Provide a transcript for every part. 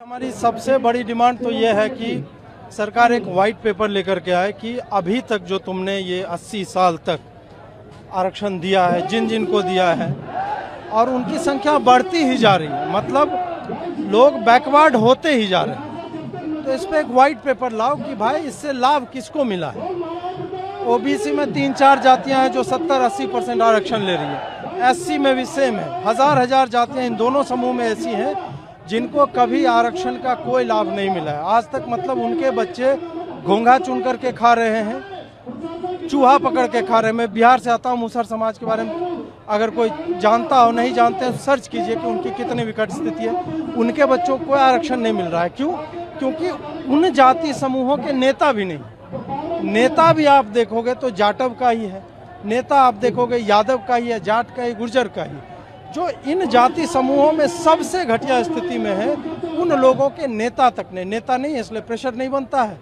हमारी सबसे बड़ी डिमांड तो ये है कि सरकार एक वाइट पेपर लेकर के आए कि अभी तक जो तुमने ये 80 साल तक आरक्षण दिया है, जिन जिन को दिया है, और उनकी संख्या बढ़ती ही जा रही है, मतलब लोग बैकवर्ड होते ही जा रहे हैं, तो इस पर एक वाइट पेपर लाओ कि भाई इससे लाभ किसको मिला है। ओबीसी में 3-4 जातियां हैं जो 70-80% आरक्षण ले रही है, एससी में भी सेम है, हजार जातियां इन दोनों समूह में ऐसी हैं जिनको कभी आरक्षण का कोई लाभ नहीं मिला है आज तक। मतलब उनके बच्चे घोंघा चुन करके खा रहे हैं, चूहा पकड़ के खा रहे हैं। मैं बिहार से आता हूँ, मुसहर समाज के बारे में अगर कोई जानता हो, नहीं जानते हैं, सर्च कीजिए कि उनकी कितनी विकट स्थिति है। उनके बच्चों को कोई आरक्षण नहीं मिल रहा है। क्यों? क्योंकि उन जाति समूहों के नेता भी नहीं। नेता भी आप देखोगे तो जाटव का ही है, नेता आप देखोगे यादव का ही है, जाट का ही, गुर्जर का ही। जो इन जाति समूहों में सबसे घटिया स्थिति में है, उन लोगों के नेता तक नेता नहीं है, इसलिए प्रेशर नहीं बनता है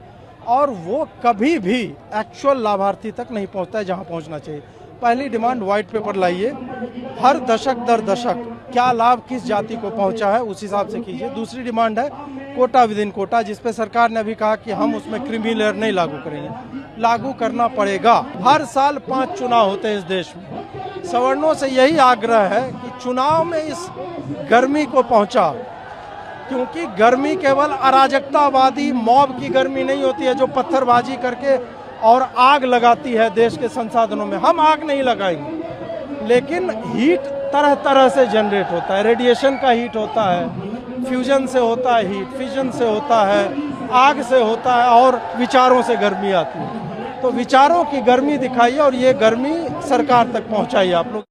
और वो कभी भी एक्चुअल लाभार्थी तक नहीं पहुंचता है जहां पहुंचना चाहिए। पहली डिमांड व्हाइट पेपर लाइए, हर दशक दर दशक क्या लाभ किस जाति को पहुंचा है उस हिसाब से कीजिए। दूसरी डिमांड है कोटा विद इन कोटा, जिसपे सरकार ने अभी कहा कि हम उसमें क्रीमी लेयर नहीं लागू करेंगे, लागू करना पड़ेगा। हर साल 5 चुनाव होते हैं इस देश में, सवर्णों से यही आग्रह है कि चुनाव में इस गर्मी को पहुंचा, क्योंकि गर्मी केवल अराजकतावादी मॉब की गर्मी नहीं होती है जो पत्थरबाजी करके और आग लगाती है देश के संसाधनों में। हम आग नहीं लगाएंगे, लेकिन हीट तरह तरह से जनरेट होता है, रेडिएशन का हीट होता है, फ्यूजन से होता है हीट, फिजन से होता है, आग से होता है, और विचारों से गर्मी आती है। तो विचारों की गर्मी दिखाइए और ये गर्मी सरकार तक पहुंचाइए आप लोग।